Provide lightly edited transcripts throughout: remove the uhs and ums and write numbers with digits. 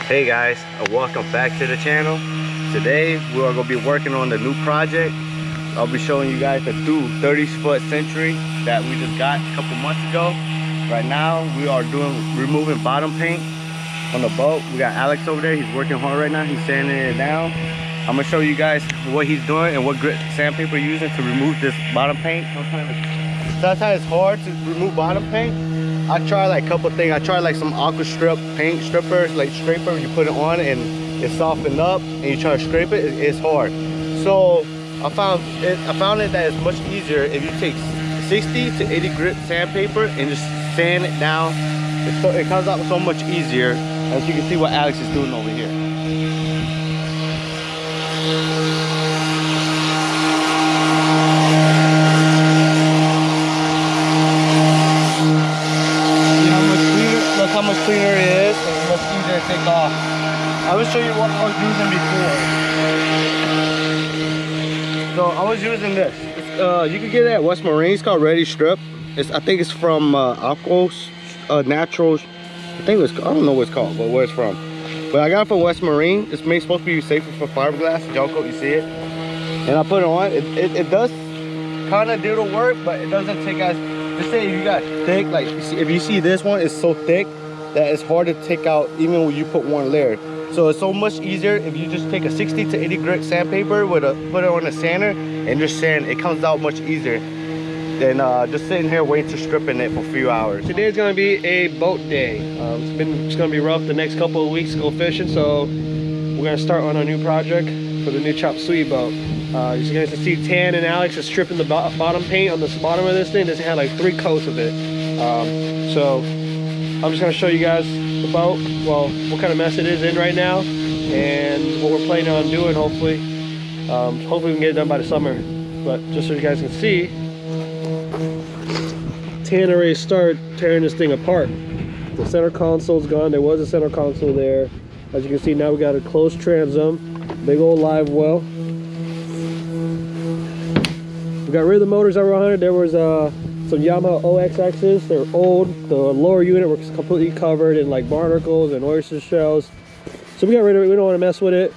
Hey guys, welcome back to the channel. Today we are going to be working on the new project. I'll be showing you guys the new 30-foot Century that we just got a couple months ago. Right now we are removing bottom paint on the boat. We got Alex over there. He's working hard right now. He's sanding it down. I'm going to show you guys what he's doing and what grit sandpaper using to remove this bottom paint. Sometimes it's hard to remove bottom paint. I tried like a couple things. I tried like some aqua strip paint strippers, like scraper. You put it on and it softened up, and you try to scrape it. It's hard. So I found it that it's much easier if you take 60 to 80 grit sandpaper and just sand it down. It comes out so much easier, as you can see what Alex is doing over here. How much cleaner it is and much easier to take off. I will show you what I was using before. So I was using this. You can get it at West Marine. It's called Ready Strip. I think it's from Aquos Naturals. I don't know what it's called, but where it's from. But I got it from West Marine. It's supposed to be safer for fiberglass, gel coat. You see it, and I put it on. It does kind of do the work, but it doesn't take as. Just say you got thick, like if you see this one, it's so thick that it's hard to take out even when you put one layer. So it's so much easier if you just take a 60 to 80 grit sandpaper put it on a sander and just sand. It comes out much easier than just sitting here waiting to stripping it for a few hours. Today's gonna be a boat day. It's gonna be rough the next couple of weeks to go fishing, so we're gonna start on a new project for the new chop Suey boat. You guys can see Tan and Alex is stripping the bottom paint on the bottom of this thing. This had like 3 coats of it. So I'm just gonna show you guys the boat, well, what kind of mess it is in right now, and what we're planning on doing. Hopefully we can get it done by the summer. But just so you guys can see, Tan already started tearing this thing apart. The center console's gone. There was a center console there. As you can see, now we got a closed transom, big old live well. We got rid of the motors that were on it. There was some Yamaha OXXs. They're old. The lower unit was completely covered in like barnacles and oyster shells. So we got rid of it. We don't want to mess with it.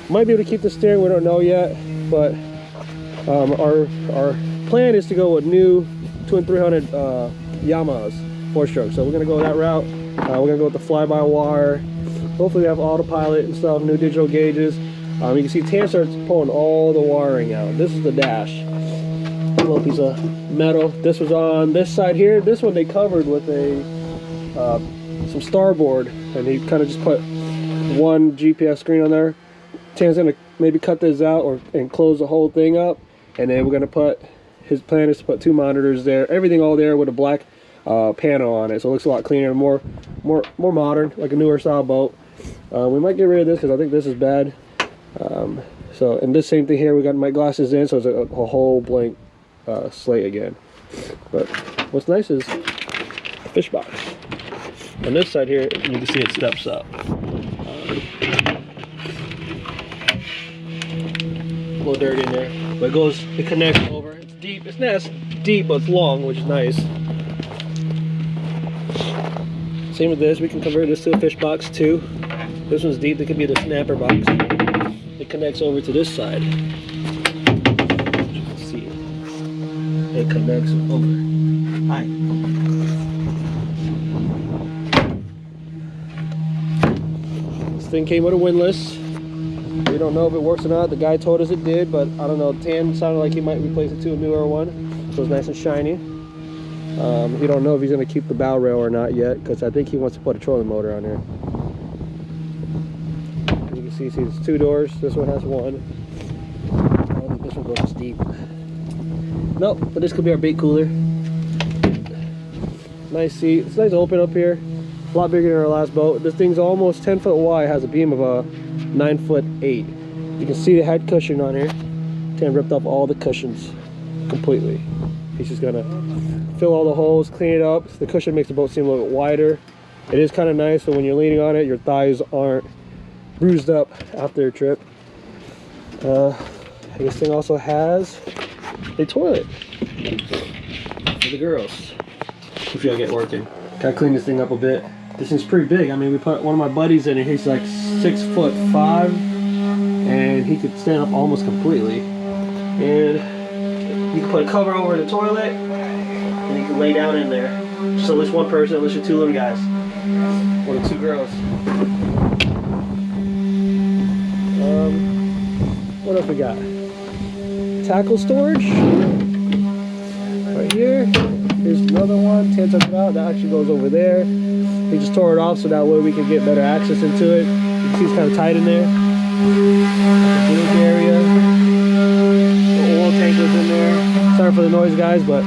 Might be able to keep the steering. We don't know yet. But our plan is to go with new 2 and 300 Yamahas 4-stroke. So we're gonna go that route. We're gonna go with the fly-by-wire. Hopefully we have autopilot and stuff. New digital gauges. You can see Tan starts pulling all the wiring out. This is the dash. A little piece of metal. This was on this side here. This one they covered with some starboard, and he kind of just put one GPS screen on there. Tan's gonna maybe cut this out and close the whole thing up, and then we're gonna put. His plan is to put 2 monitors there. Everything all there with a black panel on it, so it looks a lot cleaner, more modern, like a newer style boat. We might get rid of this because I think this is bad. So, and this same thing here, we got my glasses in, so it's a whole blank slate again. But what's nice is the fish box. On this side here, you can see it steps up. A little dirt in there, but it connects over. It's deep. It's not as deep, but it's long, which is nice. Same with this. We can convert this to a fish box too. This one's deep. It could be the snapper box. It connects over to this side. As you can see, it connects over. Hi. This thing came with a windlass. We don't know if it works or not. The guy told us it did, but I don't know. Tan sounded like he might replace it to a newer one, so it's nice and shiny. We don't know if he's going to keep the bow rail or not yet, because I think he wants to put a trolling motor on there. See, it's 2 doors. This one has 1. I don't think this one goes deep. Nope, but this could be our bait cooler. Nice seat. It's nice open up here. A lot bigger than our last boat. This thing's almost 10 foot wide. Has a beam of a 9'8". You can see the head cushion on here. Tan ripped up all the cushions completely. He's just gonna fill all the holes, clean it up. The cushion makes the boat seem a little bit wider. It is kind of nice, so when you're leaning on it, your thighs aren't bruised up after a trip. This thing also has a toilet for the girls if y'all get working. Gotta clean this thing up a bit. this thing's pretty big. I mean, we put one of my buddies in it. He's like 6'5", and he could stand up almost completely. And you can put a cover over the toilet, and you can lay down in there. Just at least one person, at least 2 little guys, or 2 girls. What else we got? Tackle storage right here. Here's another one. Tan took it out. That actually goes over there. He just tore it off so that way we could get better access into it. You can see it's kind of tight in there. The big area. The oil tank was in there. Sorry for the noise, guys, but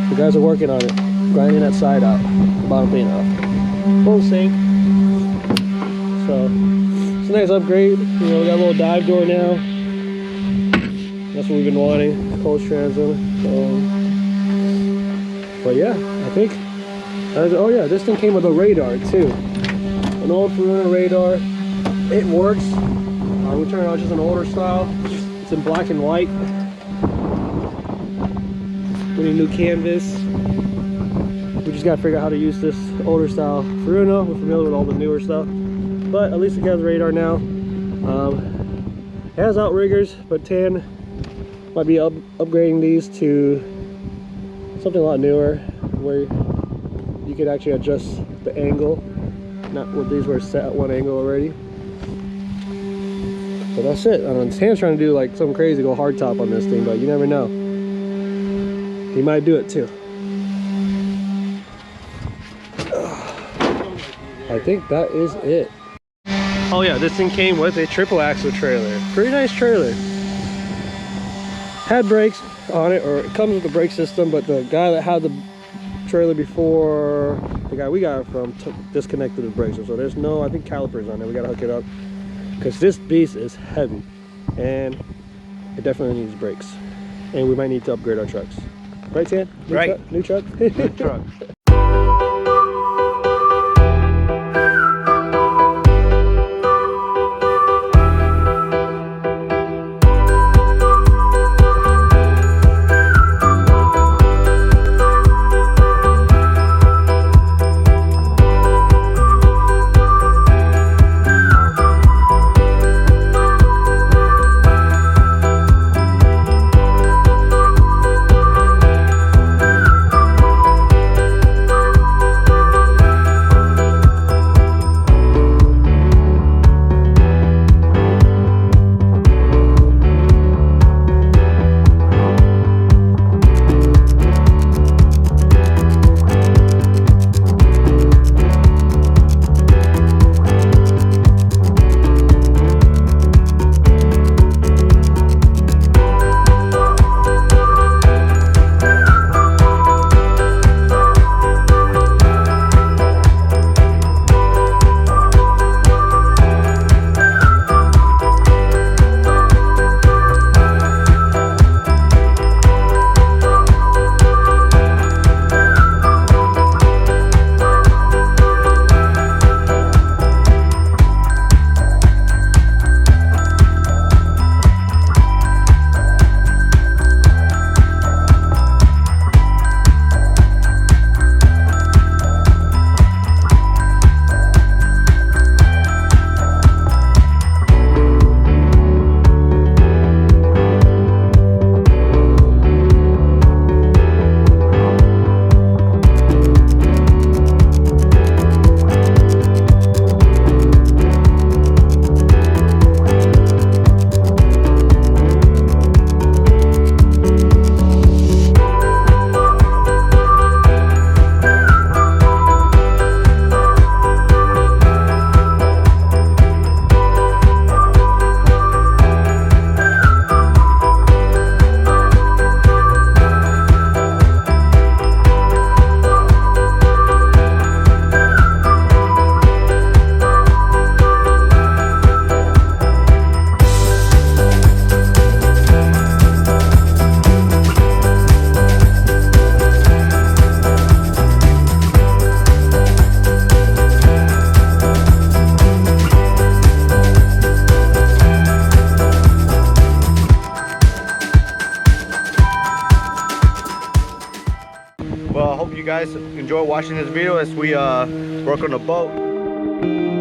the guys are working on it, grinding that side out, the bottom clean off. Full sink. So it's a nice upgrade. You know, we got a little dive door now. That's what we've been wanting. Cold transom. But yeah, I think. Oh yeah, this thing came with a radar too. An old Faruna radar. It works. We turned it out just an older style. It's in black and white. Getting new canvas. We just gotta figure out how to use this older style Faruna. We're familiar with all the newer stuff, but at least it has a radar now. It has outriggers, but Tan might be upgrading these to something a lot newer, where you could actually adjust the angle. Not with these were set at one angle already. But that's it. Tan's trying to do like something crazy, go hard top on this thing, but you never know. He might do it too. I think that is it. Oh yeah, this thing came with a triple axle trailer. Pretty nice trailer. Had brakes on it, or it comes with the brake system, but the guy that had the trailer before, the guy we got it from, disconnected the brakes. So there's no, I think, calipers on there. We gotta hook it up because this beast is heavy and it definitely needs brakes. And we might need to upgrade our trucks. Right, Tan? Right. New truck? New truck. Well, I hope you guys enjoy watching this video as we work on the boat.